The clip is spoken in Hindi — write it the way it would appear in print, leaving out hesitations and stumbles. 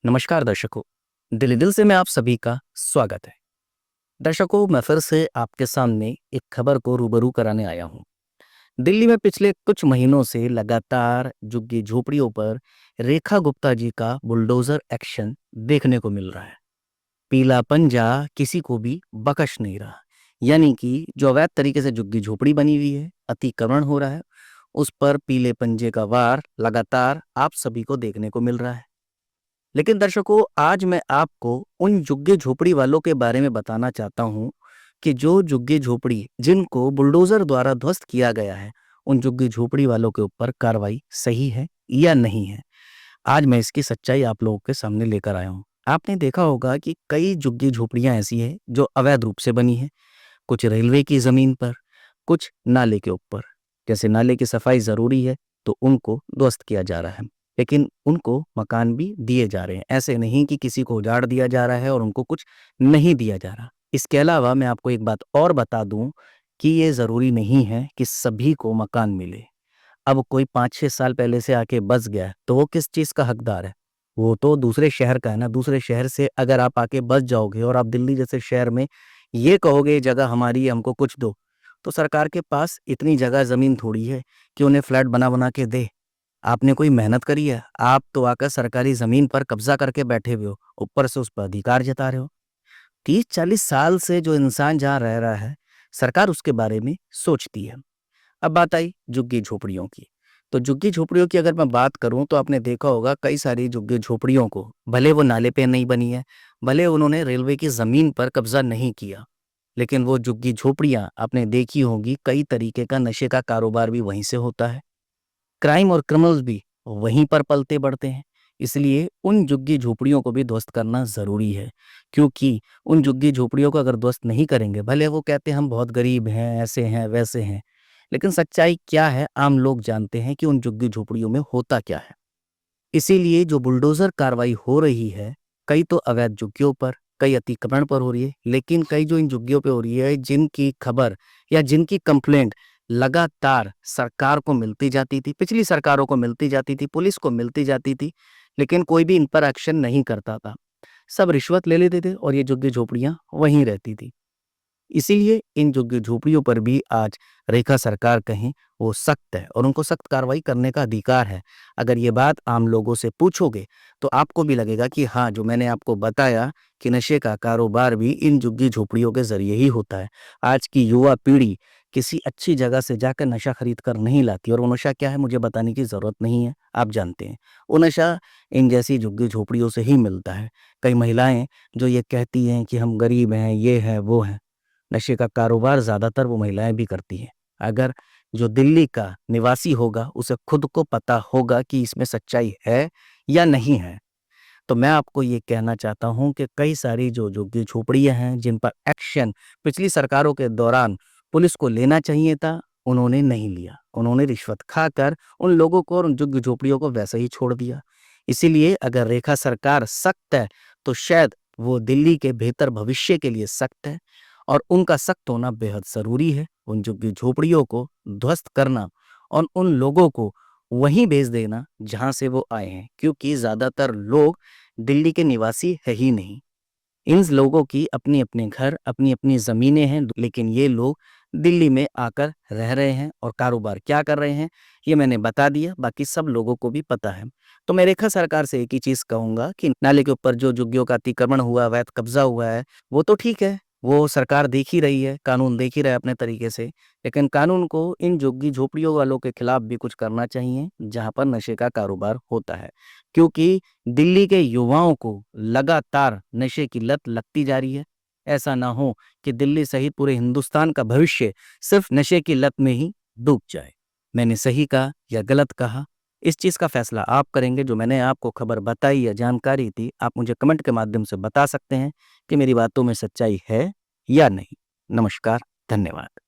नमस्कार दर्शकों, दिल दिल से मैं आप सभी का स्वागत है। दर्शकों, मैं फिर से आपके सामने एक खबर को रूबरू कराने आया हूँ। दिल्ली में पिछले कुछ महीनों से लगातार झुग्गी झोपड़ियों पर रेखा गुप्ता जी का बुलडोजर एक्शन देखने को मिल रहा है। पीला पंजा किसी को भी बख्श नहीं रहा। यानी कि जो अवैध तरीके से झुग्गी झोपड़ी बनी हुई है, अतिक्रमण हो रहा है, उस पर पीले पंजे का वार लगातार आप सभी को देखने को मिल रहा है। लेकिन दर्शकों, आज मैं आपको उन झुग्गी झोपड़ी वालों के बारे में बताना चाहता हूं कि जो झुग्गी झोपड़ी जिनको बुलडोजर द्वारा ध्वस्त किया गया है, उन झुग्गी झोपड़ी वालों के ऊपर कार्रवाई सही है या नहीं है। आज मैं इसकी सच्चाई आप लोगों के सामने लेकर आया हूं। आपने देखा होगा कि कई झुग्गी झोपड़ियां ऐसी हैं जो अवैध रूप से बनी है, कुछ रेलवे की जमीन पर, कुछ नाले के ऊपर। जैसे नाले की सफाई जरूरी है तो उनको ध्वस्त किया जा रहा है, लेकिन उनको मकान भी दिए जा रहे हैं। ऐसे नहीं कि किसी को उजाड़ दिया जा रहा है और उनको कुछ नहीं दिया जा रहा। इसके अलावा मैं आपको एक बात और बता दूं कि ये जरूरी नहीं है कि सभी को मकान मिले। अब कोई 5-6 साल पहले से आके बस गया है तो वो किस चीज का हकदार है? वो तो दूसरे शहर का है ना। दूसरे शहर से अगर आप आके बस जाओगे और आप दिल्ली जैसे शहर में ये कहोगे ये जगह हमारी है, हमको कुछ दो, तो सरकार के पास इतनी जगह जमीन थोड़ी है कि उन्हें फ्लैट बना बना के दे। आपने कोई मेहनत करी है? आप तो आकर सरकारी जमीन पर कब्जा करके बैठे हुए हो, ऊपर से उस पर अधिकार जता रहे हो। 30-40 साल से जो इंसान जहाँ रह रहा है, सरकार उसके बारे में सोचती है। अब बात आई झुग्गी झोपड़ियों की। तो झुग्गी झोपड़ियों की अगर मैं बात करूं तो आपने देखा होगा कई सारी झुग्गी झोपड़ियों को, भले वो नाले पे नहीं बनी है, भले उन्होंने रेलवे की जमीन पर कब्जा नहीं किया, लेकिन वो झुग्गी झोपड़ियां आपने देखी होगी, कई तरीके का नशे का कारोबार भी वहीं से होता है। क्राइम और क्रिमिनल्स भी वहीं पर पलते बढ़ते हैं। इसलिए उन झुग्गी झोपड़ियों को भी ध्वस्त करना जरूरी है, क्योंकि उन झुग्गी झोपड़ियों को अगर ध्वस्त नहीं करेंगे, भले वो कहते हैं हम बहुत गरीब हैं, ऐसे हैं वैसे हैं, लेकिन सच्चाई क्या है आम लोग जानते हैं कि उन झुग्गी झोपड़ियों में होता क्या है। इसीलिए जो बुलडोजर कार्रवाई हो रही है, कई तो अवैध झुग्गियों पर, कई अतिक्रमण पर हो रही है, लेकिन कई जो इन झुग्गियों पे हो रही है, जिनकी खबर या जिनकी कंप्लेंट लगातार सरकार को मिलती जाती थी, पिछली सरकारों को मिलती जाती थी, पुलिस को मिलती जाती थी, लेकिन कोई भी इन पर एक्शन नहीं करता था। सब रिश्वत ले लेते थे और ये झुग्गी झोपड़ियां वहीं रहती थी। इसीलिए इन झुग्गी झोपड़ियों पर भी आज रेखा सरकार कहें वो सख्त है और उनको सख्त कार्रवाई करने का अधिकार है। अगर ये बात आम लोगों से पूछोगे तो आपको भी लगेगा कि हाँ, जो मैंने आपको बताया कि नशे का कारोबार भी इन झुग्गी झोपड़ियों के जरिए ही होता है। आज की युवा पीढ़ी किसी अच्छी जगह से जाकर नशा खरीद कर नहीं लाती, और वो नशा क्या है मुझे बताने की जरूरत नहीं है, आप जानते हैं। वो नशा इन जैसी झुग्गी झोपड़ियों से ही मिलता है। कई महिलाएं जो ये कहती हैं कि हम गरीब हैं, ये है वो है, नशे का कारोबार ज़्यादातर वो महिलाएं भी करती हैं। अगर जो दिल्ली का निवासी होगा उसे खुद को पता होगा कि इसमें सच्चाई है या नहीं है। तो मैं आपको ये कहना चाहता हूँ कि कई सारी जो झुग्गी झोपड़ियाँ हैं जिन पर एक्शन पिछली सरकारों के दौरान पुलिस को लेना चाहिए था, उन्होंने नहीं लिया। उन्होंने रिश्वत खाकर उन लोगों को और उन झुग्गी झोपड़ियों को वैसे ही छोड़ दिया। इसीलिए अगर रेखा सरकार सख्त है तो शायद वो दिल्ली के बेहतर भविष्य के लिए सख्त है, और उनका सख्त होना बेहद ज़रूरी है। उन झुग्गी झोपड़ियों को ध्वस्त करना और उन लोगों को वहीं भेज देना जहाँ से वो आए हैं, क्योंकि ज़्यादातर लोग दिल्ली के निवासी है ही नहीं। इन लोगों की अपनी-अपने घर, अपनी-अपनी ज़मीनें हैं, लेकिन ये लोग दिल्ली में आकर रह रहे हैं और कारोबार क्या कर रहे हैं, ये मैंने बता दिया, बाकी सब लोगों को भी पता है। तो मैं रेखा सरकार से एक ही चीज़ कहूँगा कि नाले के ऊपर जो झुग्गियों का अतिक्रमण हुआ, अवैध कब्ज़ा हुआ है, वो तो ठीक है, वो सरकार देख ही रही है, कानून देख ही रहा है अपने तरीके से, लेकिन कानून को इन झुग्गी-झोपड़ियों वालों के खिलाफ भी कुछ करना चाहिए, जहाँ पर नशे का कारोबार होता है। क्योंकि दिल्ली के युवाओं को लगातार नशे की लत लगती जा रही है। ऐसा ना हो कि दिल्ली सहित पूरे हिंदुस्तान का भविष्य सिर्फ नशे की लत में ही डूब जाए। मैंने सही कहा या गलत कहा, इस चीज़ का फैसला आप करेंगे। जो मैंने आपको खबर बताई या जानकारी दी, आप मुझे कमेंट के माध्यम से बता सकते हैं कि मेरी बातों में सच्चाई है या नहीं। नमस्कार, धन्यवाद।